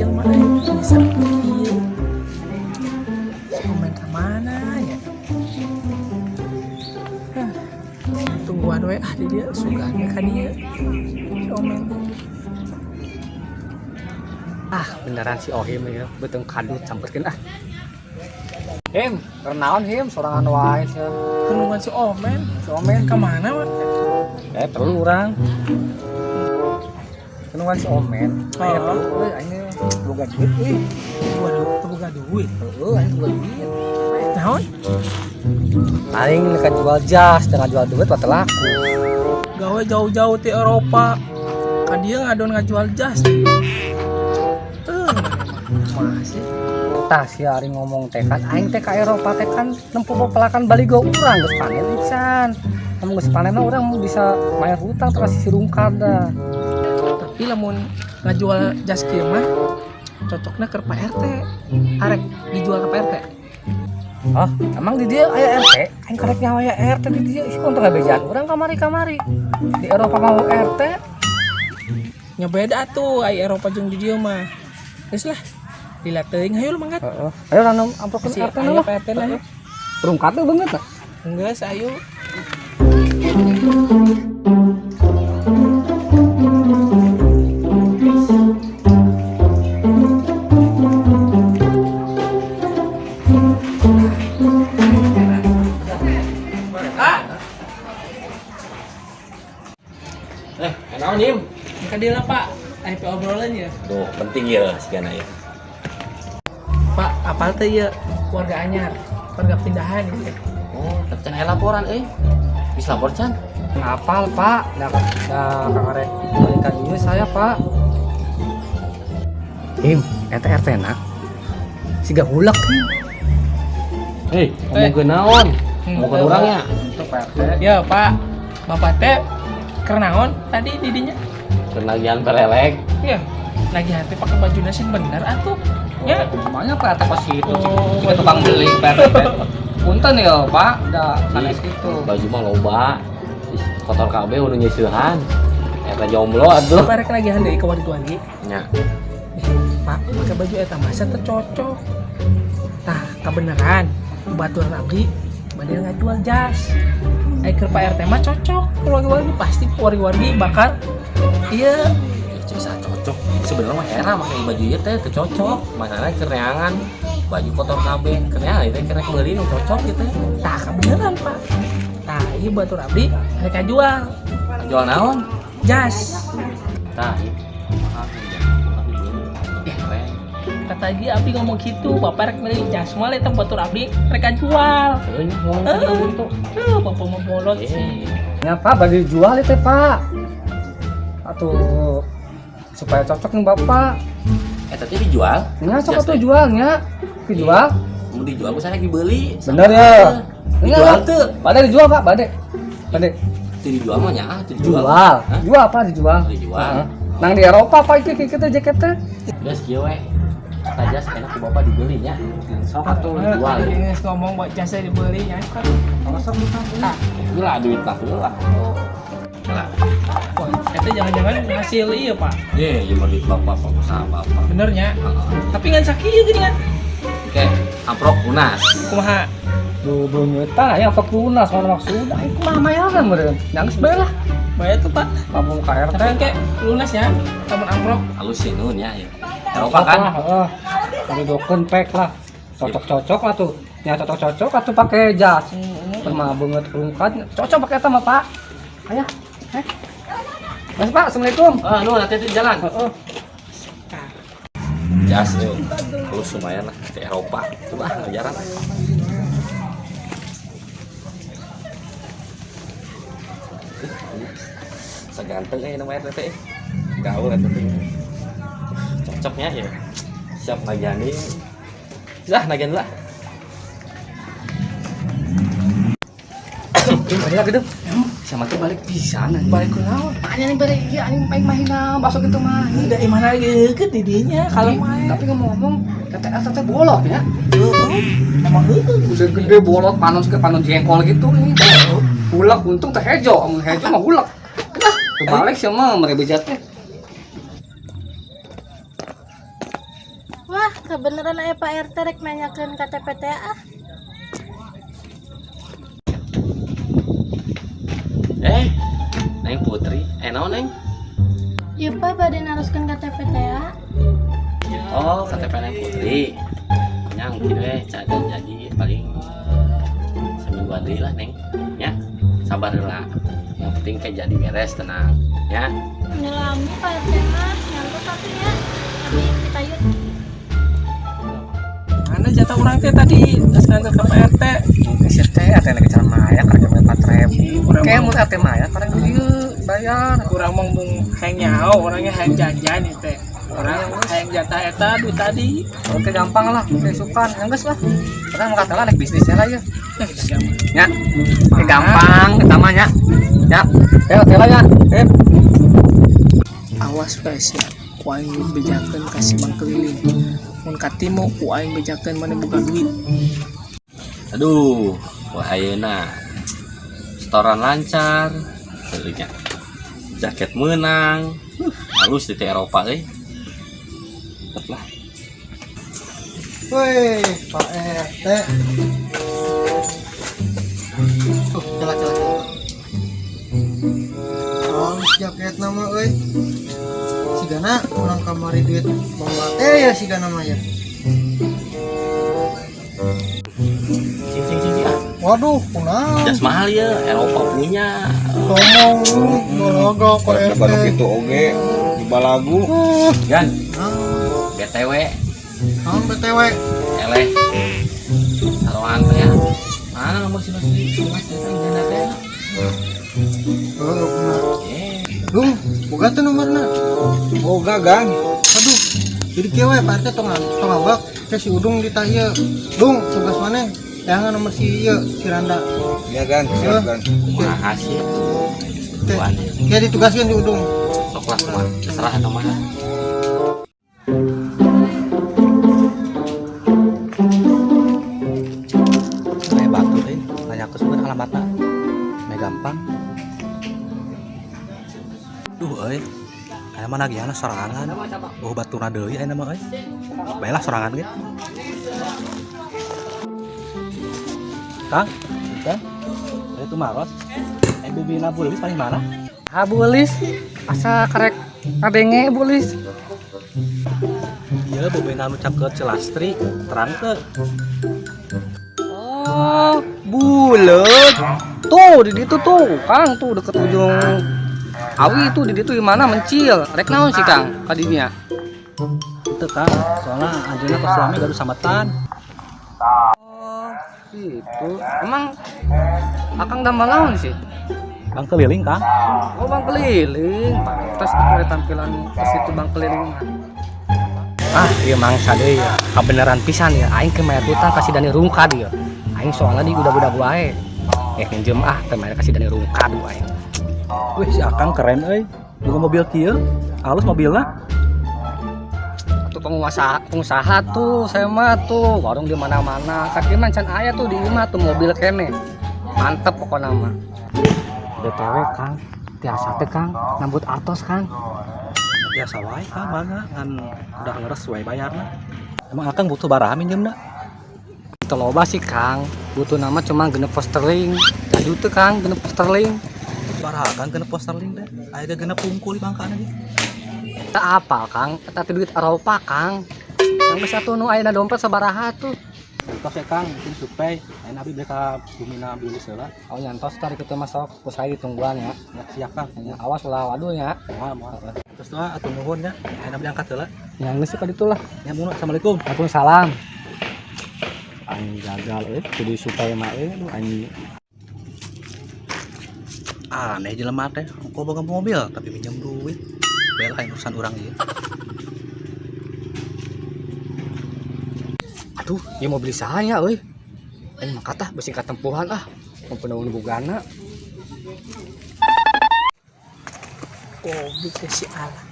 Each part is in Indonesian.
jelema bisa iya. Komen kemana ya? Tungguan we di dia suganya kan dia. Komen. Beneran si Ohim ya, betul kadut sampeurkeun Him, kernaon Him, sorangan wae sia. Kenungan si Omen. Si Omen Kemana mah? perlu urang. Kenungan si Omen. Aya Oh. perlu euy aing boga duit euy. Waduh, boga duit. Heueuh, aing boga duit. Naon? Aing nekan jual jas, dengan jual duit teh laku. Gawe jauh-jauh ti Eropa. Kan dia ngadon ngajual jas. Masih. Tah si ari ngomong teh kan aing teh ka Eropa teh kan nempuh pelakan baligo urang geus panen pisan. Lamun geus panen mah urang bisa mayar hutang terus si rungkad dah. Tapi lamun ngajual jas kieu mah cocoknya ke Pak RT. Arek dijual ke Pak RT. Oh, emang di dia aya RT? Aing karek nyawa aya RT di dia. Isi untuk ngabejaan urang kamari-kamari. Di Eropa mau RT. Nya beda tuh ai Eropa jeung di dieu mah. Geus lah. Dilihat teuing hayu lu mangkat. Heeh. Ayo ranum amplopkeun Si RT aya na. Pak RT na. Rungkad teh beungeut na. Geus ayo. Naon Nim? Maka dia lah Pak. IP obrolan ya. Tuh, penting ya segana ya. Pak, apal teh ya keluarga anyar, keluarga pindahan gitu. Oh, tapi can aya laporan Bisa lapor can? Ngapal, Pak? Da kakarek balikan ieu saya, Pak. Him, eta RT na. Siga hulak Him. Hei, ngomongkeun naon? Ngomongkeun urangnya. Itu Pak RT. Ya Pak, Bapak teh kernaon tadi didinya? Kenagian pelelek. Iya, lagi hati pakai baju nasi bener atuh. Ya, Namanya Pak RT pas itu. Oh, Kita tukang beli Pak RT. Punten ya, Pak. Da sanes kitu. Baju mah loba. Ih, kotor kabeh anu nyeusehan. Eta jomblo atuh. Bapak rek lagi handai ke warga lagi. Nya. Pak, pakai baju eta masa teh cocok. Tah, kebeneran baturan abdi badai ngajual jas. Aiker Pak RT mah cocok. Keluarga-keluarga pasti keluarga-keluarga bakal iya. Bisa cocok. Sebenarnya mah era make baju ieu teh teu cocok. Masalahna kereangan. Baju kotor kabeh. Kereangan itu kena meuli nu cocok gitu. Tah, kebeneran Pak. Tah, ieu baturan abdi mereka jual Jual naon? jas. Tah, Kata dia abdi ngomong gitu, bapak rek beli jas mah eta baturan abdi mereka jual. Bapak mau bolot sih. Ya, Pak, bagi jual itu, Pak. Atuh supaya cocok nih Bapak. Eta teh dijual. Nya sok atuh jualnya. Dijual. Mau dijual ku sana dibeli. Bener ya. Dijual tuh. Bade dijual, Pak, bade. Bade. Teu dijual mah nya teu dijual. Jual. Hah? Jual apa dijual? Dijual. Heeh. Nang di Eropa Pak iki kita jaketnya. Geus kieu we. Kata jas enak ku bapak dibeli nya. Sok atuh dijual. Ini ngomong buat jasnya dibeli ya kan. Sok Ah, Gila duit mah lah. Gila. wah, itu jangan-jangan hasil iya Pak. Ye, ieu mah duit bapak pengusaha bapak. Benernya. Heeh. Tapi ngan sakieu gini kan. Oke, amprok lunas. Kumaha? 20 juta yang apa lunas mana maksudnya? Itu mah mayaran meureun. Nangis bae lah. Bayar tuh Pak. Kamu KRT. Tapi kayak lunas ya. Tamun amprok. Halus sih nun ya. Eropa kan? Heeh. Jadi doken pack lah. Cocok-cocok lah tuh. Ya cocok-cocok atuh pakai jas. Sama banget rungkat. Cocok pakai eta mah, Pak. Aya. Mas Pak, Assalamualaikum. Ah, nu nanti di jalan. Heeh. Jas yuk. Halus lumayan lah ke Eropa. Coba ngajaran. Seganteng namanya teh. Gaul eta teh. Cocoknya ya. Siap nagani. Dah nagan lah. Balik lagi dong. Sama tuh balik pisan. Balik ku naon? Anjing balik ieu anjing main mahina masuk itu mah. Dari mana deket didinya kalau main. Tapi ngomong-ngomong teteh bolot ya. Emang Udah gede bolot panon ke panon jengkol gitu nih. Hulak untung teh hejo, amun hejo mah hulak. Nah, kebalik sih mah mereka bejatnya. Wah, kebeneran aya Pak RT rek nanyakeun KTP teh ah. Neng Putri, naon Neng? Ieu Pak bade naroskeun KTP teh ah. Oh, KTP Neng Putri. Nyang kieu cadan jadi paling seminggu deui lah Neng. Ya, sabar lah. Yang penting kayak jadi beres tenang, ya. Nyelami Pak RT mah, nyangkut atunya. Abi kita yuk. Mana jatah orang teh tadi geus nganter ke Pak RT. Si teh ate lagi cara maya kerja mah 4.000. Urang Kayak mah mun ate maya karang dieu bayar. urang mah mung hayang nyao, orangnya hayang jajan ieu teh. Orang hayang jatah eta duit tadi. Oke gampang lah, oke sukan. Geus lah. Karena mau kata lah naik bisnisnya lah ya. Ya. Oke gampang eta mah nya. Ya. Teh lah ya. Awas guys ya, ku aing bejakeun kasih Bang keliling. Mun ka timo ku aing bejakeun mana buka duit. Aduh, wah ayeuna setoran lancar, sebenarnya jaket menang, halus di Eropa euy. Tetep lah. Woi, Pak RT. Cala. Oh, jaket nama euy. Sigana urang kamari duit bawa teh ya sigana mah ya. Sing ah. Waduh, kunaon? Jas mahal ya, Eropa punya. Ngomong lu, balaga Pak RT. Kalau gitu oge di balagu. Gan, Ah, BTW, naon BTW? eleh. Taruhan teh ya. Mana nomor si Mas teh jana teh? Oh, bener. Eh, Boga tuh nomorna. Boga gang. Aduh, jadi kieu we Pak RT tong ngabak ke si Udung ditah ieu. Dung, tugas maneh? Jangan nomor si ieu, si Randa. Ya gang, siap gang. makasih. Teh, Tuan, ya ditugaskeun di Udung. sok lah kumaha. Terserah atau mana. Saya batu deh, nanya ke sumber alamatnya. Ini gampang. Duh, aya mah nagiana sorangan. Oh, baturna deui aya mah Baiklah sorangan ge. Kang, itu maros. Bibina bulis paling mana? Ah, bulis. Asa karek abenge bulis. Iya, bibina nu cap ke Celastri, terang teu. Oh, bulet. Tuh, di ditu tuh, Kang, tuh deket ujung awi itu di ditu gimana mencil. Rek naon sih, Kang? Kadinya. Itu, Kang. Soalnya anjeunna ke suami gaduh sambetan. Oh, gitu. Emang Akang damel naon sih? Bang keliling, Kang. Oh, bang keliling. Pantes atuh tampilan ke situ bang keliling. Ah, ieu mangsa deui ya. Kabeneran pisan ya. Aing ke mayat hutang kasih Dani rungkad ya. Aing soalnya di budak-budak wae. Njem ke mayat kasih Dani rungkad wae. Wih, si Akang keren euy. Boga mobil kieu. Halus mobilna. Atuh pengusaha tuh, saya mah tuh warung di mana-mana. Kaki mancan aya tuh di imah tuh mobil kene. Mantep pokoknya mah. BTW Kang, tiasa teh Kang, nambut atos Kang. Biasa wae Kang, mana kan udah ngeres wae bayarna. Emang Akang butuh baraha minjemna? Itu loba sih Kang, butuh nama cuma genep posterling. Jadi tuh Kang, genep posterling. Baraha Kang genep posterling teh? Aya genep pungkul di bangkana ge. Eta apal Kang, eta teh duit Eropa Kang. Yang bisa tuh nu ayeuna dompet sabaraha tuh. Nyantos ya Kang, mungkin supaya lain abi mereka bumina bilis lah. Oh nyantos tadi kita masuk ke saya ditungguan ya. Ya siap Kang, ya, awas ulah waduh ya. Ya mau. Terus doa atuh nuhun ya. Lain abi angkat heula. Yang geus ka ditu lah. Ya mun assalamualaikum. Waalaikumsalam. Aing gagal kudu supaya mah anjing. Aneh jelema teh, kok boga mobil tapi minjem duit. Bel kayak urusan orang ieu. Aduh, ya mau beli sahanya euy. Aing mah katah beusi katempuhan ah. Mun bogana. Goblok si Allah.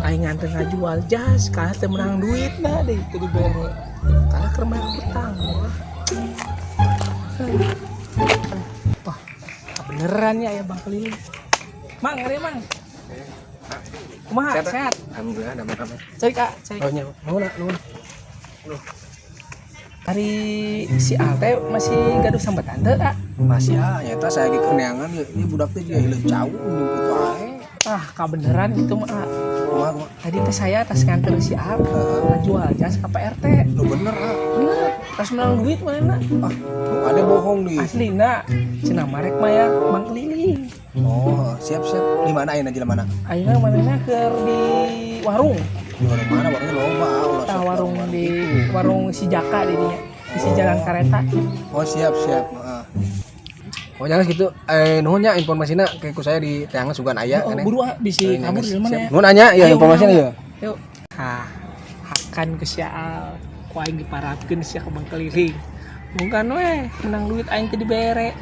Aing nganter ngajual jas, kalah teh menang duit nah deh itu dibere. Kalah keur main hutang. Wah, beneran ya Bang keliling. Mang, ngari Mang. Kumaha Sehat, sehat. Alhamdulillah damai-damai. Cek Kak, cek. Oh nya, nuhun. Hari si Alte masih gaduh sama tante Kak. Masih nyata saya lagi keneangan ya. Ini budak teh dia hilang jauh nyumput wae. Kak beneran itu mah. Kumaha. Tadi teh saya tas nganter si Al jual jas ke Pak RT. Lu bener Bener, tas menang duit mana? ada bohong nih. Aslina, cenah marek mah ya Bang Keliling. Oh, siap. Di mana ayeuna jalan mana? Ayeuna manehna keur di warung. Di warung mana? Warungnya loba. ulah Tah sok warung di gitu. warung si Jaka di dinya. Di si jalan kereta. Oh, siap. Heeh. Oh, jangan gitu. Nuhun nya informasina ke ku saya di Teangan Sugan aya Oh, keneh. buru bisi kabur di mana ya? Nuhun anya ya Ayo, informasinya ayo. ya. Yuk. Hakan ke si Al. Ku aing diparapkeun sia ka Bang Keliling. Bukan we, menang duit aing teh dibere.